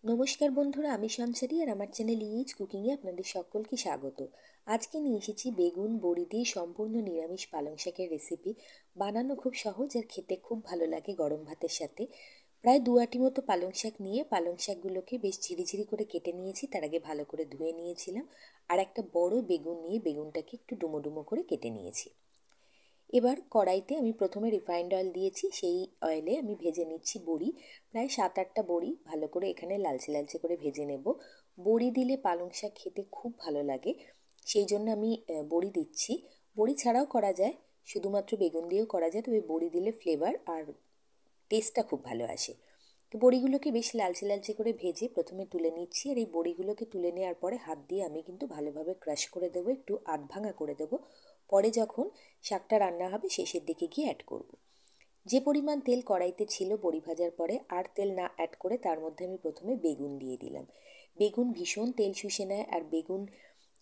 নমস্কার বন্ধুরা, আমি সঞ্চারী আর আমার চ্যানেল ইজ কুকিংয়ে আপনাদের সকলকে স্বাগত। আজকে নিয়ে এসেছি বেগুন বড়ি দিয়ে সম্পূর্ণ নিরামিষ পালং শাকের রেসিপি। বানানো খুব সহজ আর খেতে খুব ভালো লাগে গরম ভাতের সাথে। প্রায় 2 আটি মতো পালং শাক নিয়ে পালং শাকগুলোকে বেশ ঝিরিঝিরি করে কেটে নিয়েছি, তার আগে ভালো করে ধুয়ে নিয়েছিলাম। আর একটা বড় বেগুন নিয়ে বেগুনটাকে একটু ডুমো ডুমো করে কেটে নিয়েছি। এবার কড়াইতে আমি প্রথমে রিফাইন্ড অয়েল দিয়েছি, সেই অয়েলে আমি ভেজে নিচ্ছি বড়ি। প্রায় 7-8টা বড়ি ভালো করে এখানে লালচে লালচে করে ভেজে নেব। বড়ি দিলে পালং শাক খেতে খুব ভালো লাগে, সেই জন্য আমি বড়ি দিচ্ছি। বড়ি ছাড়াও করা যায়, শুধুমাত্র বেগুন দিয়েও করা যায়, তবে বড়ি দিলে ফ্লেভার আর টেস্টটা খুব ভালো আসে। তো বড়িগুলোকে বেশ লালচে লালচে করে ভেজে প্রথমে তুলে নিচ্ছি। আর এই বড়িগুলোকে তুলে নেওয়ার পরে হাত দিয়ে আমি কিন্তু ভালোভাবে ক্রাশ করে দেবো, একটু আধ ভাঙা করে দেবো। পরে যখন শাকটা রান্না হবে শেষের দিকে গিয়ে অ্যাড করব। যে পরিমাণ তেল কড়াইতে ছিল বড়ি ভাজার পরে আর তেল না অ্যাড করে তার মধ্যে আমি প্রথমে বেগুন দিয়ে দিলাম। বেগুন ভীষণ তেল শুষে নেয়, আর বেগুন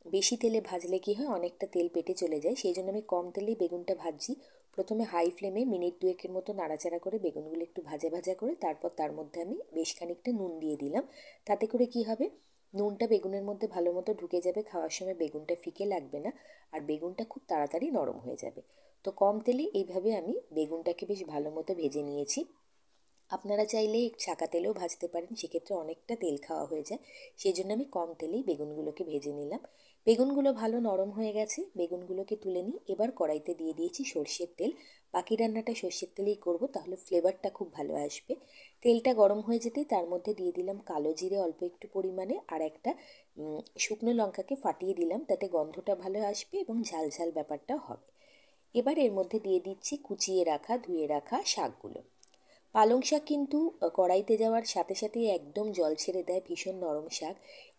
বেশি তেলে ভাজলে কি হয়, অনেকটা তেল পেটে চলে যায়, সেই জন্য আমি কম তেলেই বেগুনটা ভাজছি। প্রথমে হাই ফ্লেমে মিনিট 2-এর মতো নাড়াচাড়া করে বেগুনগুলো একটু ভাজা ভাজা করে তারপর তার মধ্যে আমি বেশ খানিকটা নুন দিয়ে দিলাম। তাতে করে কি হবে, নুনটা বেগুনের মধ্যে ভালো মতো ঢুকে যাবে, খাওয়ার সময় বেগুনটা ফিকে লাগবে না, আর বেগুনটা খুব তাড়াতাড়ি নরম হয়ে যাবে। তো কম তেলে এইভাবে আমি বেগুনটাকে বেশ ভালো মতো ভেজে নিয়েছি। আপনারা চাইলে ছাঁকা তেলেও ভাজতে পারেন, সেক্ষেত্রে অনেকটা তেল খাওয়া হয়ে যায়, সেই জন্য আমি কম তেলেই বেগুনগুলোকে ভেজে নিলাম। বেগুনগুলো ভালো নরম হয়ে গেছে, বেগুনগুলোকে তুলে নিই। এবার কড়াইতে দিয়ে দিয়েছি সর্ষের তেল। বাকি রান্নাটা সর্ষের তেলেই করব, তাহলে ফ্লেভারটা খুব ভালো আসবে। তেলটা গরম হয়ে যেতেই তার মধ্যে দিয়ে দিলাম কালো জিরে অল্প একটু পরিমাণে, আর একটা শুকনো লঙ্কাকে ফাটিয়ে দিলাম, তাতে গন্ধটা ভালো আসবে এবং ঝাল ঝাল ব্যাপারটা হবে। এবার এর মধ্যে দিয়ে দিচ্ছি কুচিয়ে রাখা ধুয়ে রাখা শাকগুলো। পালং শাক কিন্তু কড়াইতে যাওয়ার সাথে সাথেই একদম জল ছেড়ে দেয়, ভীষণ নরম শাক।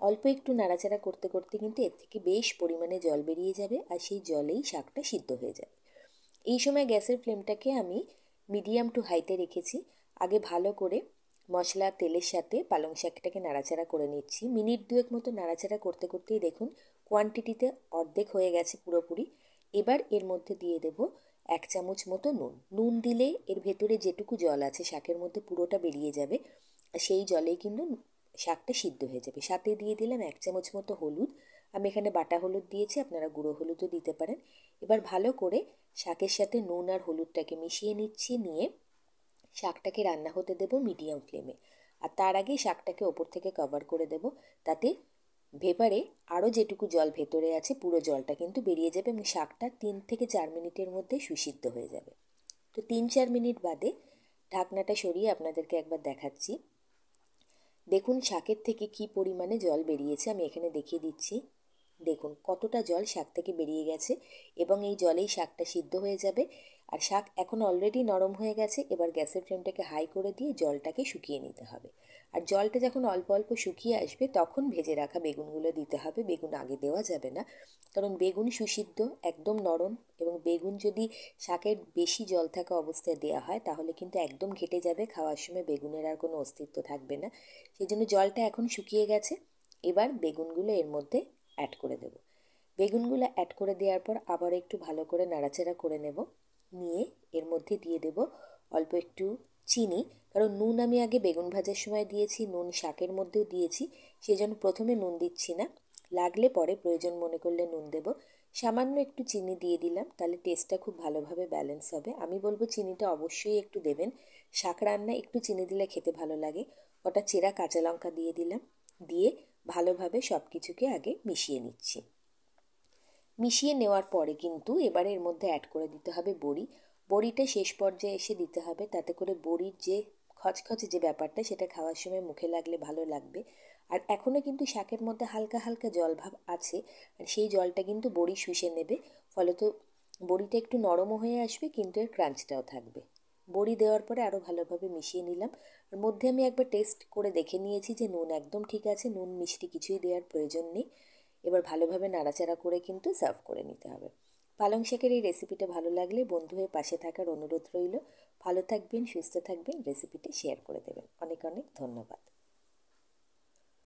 অল্প একটু নাড়াচাড়া করতে করতে কিন্তু এর থেকে বেশ পরিমাণে জল বেরিয়ে যাবে, আর সেই জলেই শাকটা সিদ্ধ হয়ে যাবে। এই সময় গ্যাসের ফ্লেমটাকে আমি মিডিয়াম টু হাইতে রেখেছি। আগে ভালো করে মশলা তেলের সাথে পালং শাকটাকে নাড়াচাড়া করে নিচ্ছি। মিনিট 2 মতো নাড়াচাড়া করতে করতেই দেখুন কোয়ান্টিটিতে অর্ধেক হয়ে গেছে পুরোপুরি। এবার এর মধ্যে দিয়ে দেব 1 চামচ মতো নুন। নুন দিলে এর ভেতরে যেটুকু জল আছে শাকের মধ্যে পুরোটা বেরিয়ে যাবে, সেই জলেই কিন্তু শাকটা সিদ্ধ হয়ে যাবে। সাথে দিয়ে দিলাম 1 চামচ মতো হলুদ। আমি এখানে বাটা হলুদ দিয়েছি, আপনারা গুঁড়ো হলুদও দিতে পারেন। এবার ভালো করে শাকের সাথে নুন আর হলুদটাকে মিশিয়ে নিচ্ছি, নিয়ে শাকটাকে রান্না হতে দেব মিডিয়াম ফ্লেমে। আর তার আগে শাকটাকে ওপর থেকে কভার করে দেব, তাতে ভেপারে আরও যেটুকু জল ভেতরে আছে পুরো জলটা কিন্তু বেরিয়ে যাবে এবং শাকটা 3 থেকে 4 মিনিটের মধ্যে সুসিদ্ধ হয়ে যাবে। তো 3-4 মিনিট বাদে ঢাকনাটা সরিয়ে আপনাদেরকে একবার দেখাচ্ছি। দেখুন শাকের থেকে কি পরিমাণে জল বেরিয়েছে, আমি এখানে দেখিয়ে দিচ্ছি। দেখুন কতটা জল শাক থেকে বেরিয়ে গেছে, এবং এই জলেই শাকটা সিদ্ধ হয়ে যাবে। আর শাক এখন অলরেডি নরম হয়ে গেছে। এবার গ্যাসের ফ্লেমটাকে হাই করে দিয়ে জলটাকে শুকিয়ে নিতে হবে। আর জলটা যখন অল্প অল্প শুকিয়ে আসবে তখন ভেজে রাখা বেগুনগুলো দিতে হবে। বেগুন আগে দেওয়া যাবে না, কারণ বেগুন সুসিদ্ধ, একদম নরম, এবং বেগুন যদি শাকের বেশি জল থাকা অবস্থায় দেওয়া হয় তাহলে কিন্তু একদম ঘেটে যাবে, খাওয়ার সময় বেগুনের আর কোনো অস্তিত্ব থাকবে না। সেই জন্য জলটা এখন শুকিয়ে গেছে। এবার বেগুনগুলো এর মধ্যে অ্যাড করে দেব। বেগুনগুলো অ্যাড করে দেওয়ার পর আবার একটু ভালো করে নাড়াচাড়া করে নেব, নিয়ে এর মধ্যে দিয়ে দেব অল্প একটু চিনি। কারণ নুন আমি আগে বেগুন ভাজার সময় দিয়েছি, নুন শাকের মধ্যেও দিয়েছি, সেই জন্য প্রথমে নুন দিচ্ছি না, লাগলে পরে প্রয়োজন মনে করলে নুন দেব। সামান্য একটু চিনি দিয়ে দিলাম, তাহলে টেস্টটা খুব ভালোভাবে ব্যালেন্স হবে। আমি বলবো চিনিটা অবশ্যই একটু দেবেন, শাক রান্নায় একটু চিনি দিলে খেতে ভালো লাগে। কটা চেরা কাঁচা লঙ্কা দিয়ে দিলাম, দিয়ে ভালোভাবে সব কিছুকে আগে মিশিয়ে নিচ্ছি। মিশিয়ে নেওয়ার পরে কিন্তু এবারে এর মধ্যে অ্যাড করে দিতে হবে বড়ি। বড়িটা শেষ পর্যায়ে এসে দিতে হবে, তাতে করে বড়ির যে খচখচে যে ব্যাপারটা সেটা খাওয়ার সময় মুখে লাগলে ভালো লাগবে। আর এখনও কিন্তু শাকের মধ্যে হালকা হালকা জলভাব আছে, আর সেই জলটা কিন্তু বড়ি শুষে নেবে, ফলত বড়িটা একটু নরমও হয়ে আসবে, কিন্তু এর ক্রাঞ্চটাও থাকবে। বড়ি দেওয়ার পরে আরও ভালোভাবে মিশিয়ে নিলাম। আর মধ্যে আমি একবার টেস্ট করে দেখে নিয়েছি যে নুন একদম ঠিক আছে, নুন মিষ্টি কিছুই দেওয়ার প্রয়োজন নেই। এবার ভালোভাবে নাড়াচাড়া করে কিন্তু সার্ভ করে নিতে হবে। পালং শাকের এই রেসিপিটা ভালো লাগলে বন্ধু হয়ে পাশে থাকার অনুরোধ রইল। ভালো থাকবেন, সুস্থ থাকবেন, রেসিপিটি শেয়ার করে দেবেন। অনেক অনেক ধন্যবাদ।